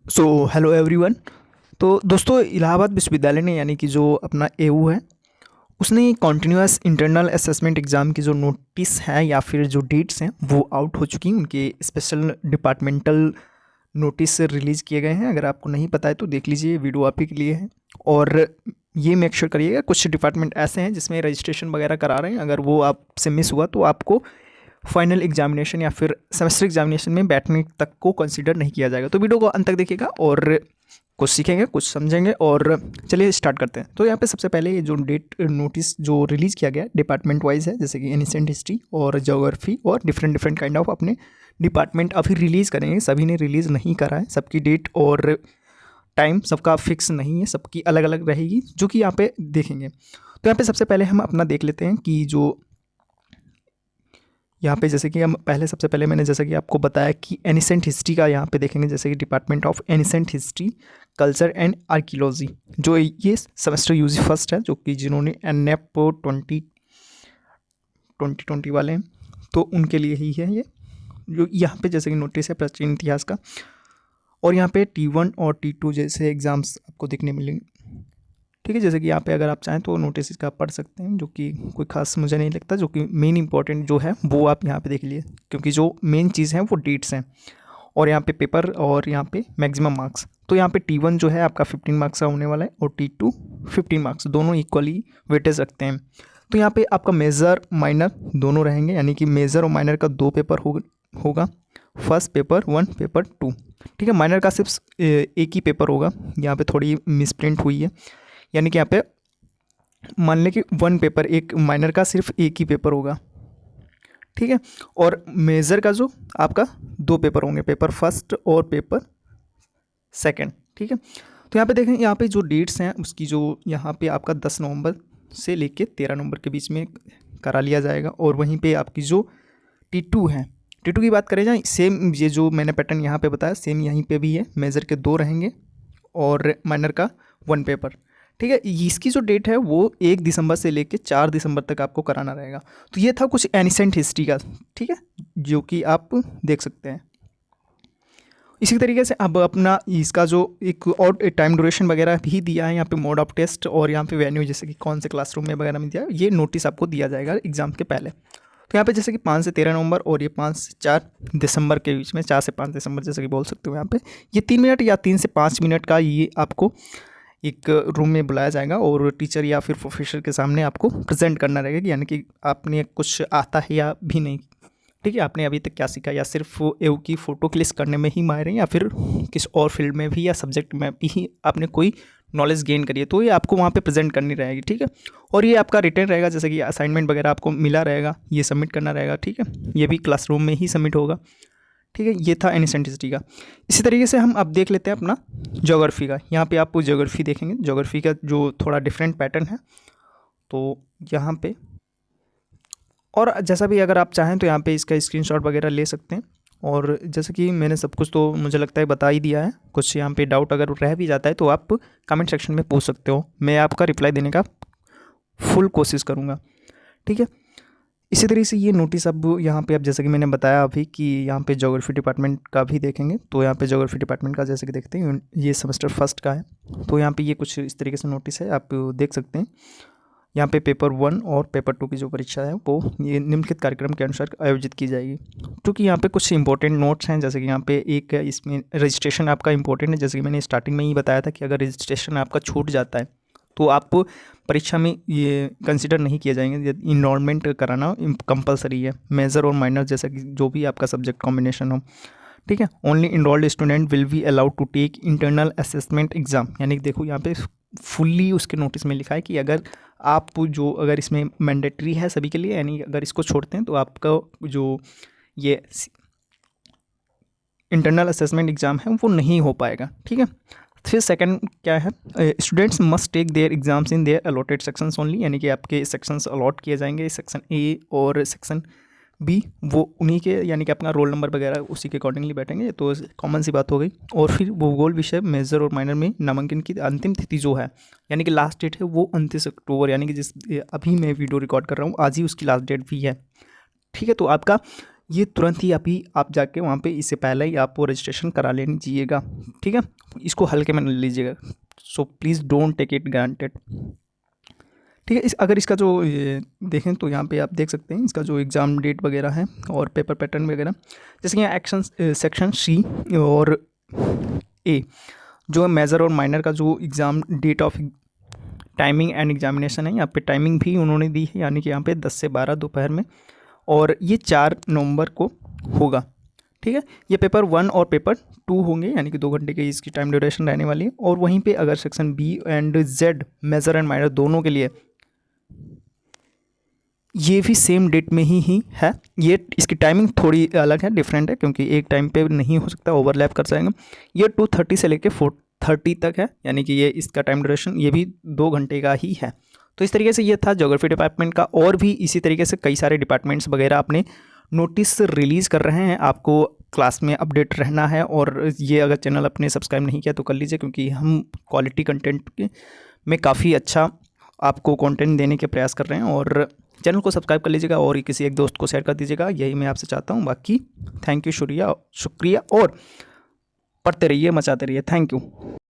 So hello everyone. तो दोस्तों, इलाहाबाद विश्वविद्यालय ने यानी कि जो अपना एयू है, उसने कॉन्टिन्यूअस इंटरनल असेसमेंट एग्ज़ाम की जो नोटिस है या फिर जो डेट्स हैं वो आउट हो चुकी हैं। उनके स्पेशल डिपार्टमेंटल नोटिस रिलीज़ किए गए हैं। अगर आपको नहीं पता है तो देख लीजिए, वीडियो आप ही के लिए है। और ये मेक श्योर करिएगा, कुछ डिपार्टमेंट ऐसे हैं जिसमें रजिस्ट्रेशन वगैरह करा रहे हैं, अगर वो आपसे मिस हुआ तो आपको फाइनल एग्जामिनेशन या फिर सेमेस्टर एग्जामिनेशन में बैठने तक को कंसीडर नहीं किया जाएगा। तो वीडियो को अंत तक देखिएगा और कुछ सीखेंगे, कुछ समझेंगे। और चलिए स्टार्ट करते हैं। तो यहाँ पे सबसे पहले ये जो डेट नोटिस जो रिलीज़ किया गया डिपार्टमेंट वाइज है, जैसे कि एनिसेंट हिस्ट्री और ज्योग्राफी और डिफरेंट डिफरेंट काइंड ऑफ अपने डिपार्टमेंट अभी रिलीज़ करेंगे। सभी ने रिलीज़ नहीं करा है, सबकी डेट और टाइम सबका फिक्स नहीं है, सबकी अलग अलग रहेगी, जो कि यहाँ पे देखेंगे। तो यहाँ पे सबसे पहले हम अपना देख लेते हैं कि जो यहाँ पे जैसे कि हम पहले सबसे पहले मैंने जैसा कि आपको बताया कि एनिसेंट हिस्ट्री का यहाँ पे देखेंगे, जैसे कि department of ancient history culture and archaeology, जो ये सेमेस्टर यूजी फर्स्ट है, जो कि जिन्होंने एनएप 2020 वाले हैं तो उनके लिए ही है ये। जो यहाँ पे जैसे कि नोटिस है प्राचीन इतिहास का, और यहाँ पे T1 और T2 जैसे एग्ज़ाम्स आपको देखने मिलेंगे। ठीक है, जैसे कि यहाँ पे अगर आप चाहें तो नोटिस इसका पढ़ सकते हैं, जो कि कोई खास मुझे नहीं लगता, जो कि मेन इंपॉर्टेंट जो है वो आप यहाँ पे देख लीजिए, क्योंकि जो मेन चीज़ है वो डेट्स हैं और यहाँ पे पेपर और यहाँ पे मैक्सिमम मार्क्स। तो यहाँ पे T1 जो है आपका 15 मार्क्स का होने वाला है और T2 15 मार्क्स, दोनों इक्वली वेटेज रखते हैं। तो यहाँ पे आपका मेजर माइनर दोनों रहेंगे, यानी कि मेजर और माइनर का 2 पेपर होगा, फर्स्ट पेपर 1 पेपर 2। ठीक है, माइनर का सिर्फ एक ही पेपर होगा, यहाँ पे थोड़ी मिसप्रिंट हुई है, यानी कि यहाँ पे मान लें कि 1 पेपर, एक माइनर का सिर्फ एक ही पेपर होगा। ठीक है, और मेजर का जो आपका 2 पेपर होंगे, पेपर फर्स्ट और पेपर सेकंड। ठीक है, तो यहाँ पे देखें, यहाँ पे जो डेट्स हैं उसकी जो यहाँ पे आपका 10 नवंबर से लेके 13 नवंबर के बीच में करा लिया जाएगा। और वहीं पे आपकी जो T2 है, T2 की बात करें जाए, सेम ये जो मैंने पैटर्न यहाँ पे बताया सेम यहीं पे भी है, मेजर के 2 रहेंगे और माइनर का 1 पेपर। ठीक है, इसकी जो डेट है वो 1 दिसंबर से लेके 4 दिसंबर तक आपको कराना रहेगा। तो ये था कुछ एनिसेंट हिस्ट्री का, ठीक है, जो कि आप देख सकते हैं। इसी तरीके से अब अपना इसका जो एक और टाइम ड्यूरेशन वगैरह भी दिया है, यहाँ पे मोड ऑफ टेस्ट और यहाँ पे वेन्यू, जैसे कि कौन से क्लासरूम में वगैरह में दिया है, ये नोटिस आपको दिया जाएगा एग्ज़ाम के पहले। तो यहाँ पे जैसे कि 5 से 13 नवंबर और ये 5 से 4 दिसंबर के बीच में, 4 से 5 दिसंबर जैसे कि बोल सकते हो, यहाँ पे ये 3 मिनट या 3 से 5 मिनट का ये आपको एक रूम में बुलाया जाएगा और टीचर या फिर प्रोफेसर के सामने आपको प्रेजेंट करना रहेगा, यानी कि आपने कुछ आता है या भी नहीं। ठीक है, आपने अभी तक क्या सीखा, या सिर्फ एयू की फ़ोटो क्लिक करने में ही माहिर हैं, या फिर किस और फील्ड में भी या सब्जेक्ट में भी ही आपने कोई नॉलेज गेन करी है, तो ये आपको वहाँ पे प्रेजेंट करनी रहेगी। ठीक है, और ये आपका रिटर्न रहेगा, जैसे कि असाइनमेंट वगैरह आपको मिला रहेगा, ये सबमिट करना रहेगा। ठीक है, ये भी क्लासरूम में ही सबमिट होगा। ठीक है, ये था एनिसेंट हिस्ट्री का। इसी तरीके से हम अब देख लेते हैं अपना ज्योग्राफी का। यहाँ पे आपको ज्योग्राफी देखेंगे, ज्योग्राफी का जो थोड़ा डिफरेंट पैटर्न है, तो यहाँ पे और जैसा भी अगर आप चाहें तो यहाँ पे इसका स्क्रीनशॉट वगैरह ले सकते हैं। और जैसे कि मैंने सब कुछ तो मुझे लगता है बता ही दिया है। कुछ यहाँ पे डाउट अगर रह भी जाता है तो आप कमेंट सेक्शन में पूछ सकते हो, मैं आपका रिप्लाई देने का फुल कोशिश करूँगा। ठीक है, इसी तरीके से ये नोटिस अब यहाँ पे, अब जैसे कि मैंने बताया अभी कि यहाँ पे ज्योग्राफी डिपार्टमेंट का भी देखेंगे, तो यहाँ पे ज्योग्राफी डिपार्टमेंट का जैसे कि देखते हैं ये सेमेस्टर फर्स्ट का है, तो यहाँ पे ये कुछ इस तरीके से नोटिस है, आप देख सकते हैं। यहाँ पे पेपर 1 और पेपर 2 की जो परीक्षा है वो ये निम्नलिखित कार्यक्रम के अनुसार आयोजित की जाएगी। क्योंकि यहाँ पे कुछ इंपॉर्टेंट नोट्स हैं, जैसे कि यहाँ पे एक है, इसमें रजिस्ट्रेशन आपका इंपॉर्टेंट है। जैसे कि मैंने स्टार्टिंग में ही बताया था कि अगर रजिस्ट्रेशन आपका छूट जाता है तो आप परीक्षा में ये कंसिडर नहीं किए जाएंगे, इनरोलमेंट कराना कंपलसरी है, मेजर और माइनर जैसा कि जो भी आपका सब्जेक्ट कॉम्बिनेशन हो। ठीक है, only enrolled student will be allowed to take internal assessment exam, यानी कि देखो यहाँ पे फुल्ली उसके नोटिस में लिखा है कि अगर आप जो अगर इसमें मैंडेटरी है सभी के लिए, यानी अगर इसको छोड़ते हैं तो आपका जो ये इंटरनल असेसमेंट एग्ज़ाम है वो नहीं हो पाएगा। ठीक है, फिर सेकंड क्या है, students must take their exams in their allotted sections only, यानी कि आपके सेक्शंस अलॉट किए जाएंगे, सेक्शन ए और सेक्शन बी वो उन्हीं के, यानी कि अपना रोल नंबर वगैरह उसी के अकॉर्डिंगली बैठेंगे, तो कॉमन सी बात हो गई। और फिर भूगोल विषय मेजर और माइनर में नामांकन की अंतिम तिथि जो है, यानी कि लास्ट डेट है वो 29 अक्टूबर, यानी कि जिस अभी मैं वीडियो रिकॉर्ड कर रहा हूँ आज ही उसकी लास्ट डेट भी है। ठीक है, तो आपका ये तुरंत ही अभी आप जाके वहाँ पे इससे पहले ही आप वो रजिस्ट्रेशन करा लीजिएगा, ठीक है। इसको हल्के में न लीजिएगा, so please don't take it granted, ठीक है। अगर इसका जो देखें तो यहाँ पे आप देख सकते हैं इसका जो एग्ज़ाम डेट वगैरह है और पेपर पैटर्न वगैरह, जैसे कि यहाँ एक्शन सेक्शन सी और ए जो मेजर और माइनर का जो exam date of timing and examination है, यहाँ पे टाइमिंग भी उन्होंने दी है, यानी कि यहाँ पे 10 से 12 दोपहर में, और ये 4 नवंबर को होगा, ठीक है। ये पेपर 1 और पेपर 2 होंगे, यानी कि 2 घंटे की इसकी टाइम ड्यूरेशन रहने वाली है। और वहीं पे अगर section B and Z major and minor दोनों के लिए ये भी सेम डेट में ही है। ये इसकी टाइमिंग थोड़ी अलग है, डिफरेंट है, क्योंकि एक टाइम पे नहीं हो सकता, ओवरलैप कर जाएगा। ये 2:30 से लेके 4:30 तक है, यानी कि ये इसका टाइम ड्यूरेशन ये भी 2 घंटे का ही है। तो इस तरीके से ये था ज्योग्राफी डिपार्टमेंट का। और भी इसी तरीके से कई सारे डिपार्टमेंट्स वगैरह अपने नोटिस रिलीज़ कर रहे हैं, आपको क्लास में अपडेट रहना है। और ये अगर चैनल अपने सब्सक्राइब नहीं किया तो कर लीजिए, क्योंकि हम क्वालिटी कंटेंट में काफ़ी अच्छा आपको कंटेंट देने के प्रयास कर रहे हैं। और चैनल को सब्सक्राइब कर लीजिएगा और किसी एक दोस्त को शेयर कर दीजिएगा, यही मैं आपसे चाहता हूँ। बाकी थैंक यू, शुक्रिया, और पढ़ते रहिए, मचाते रहिए। Thank you.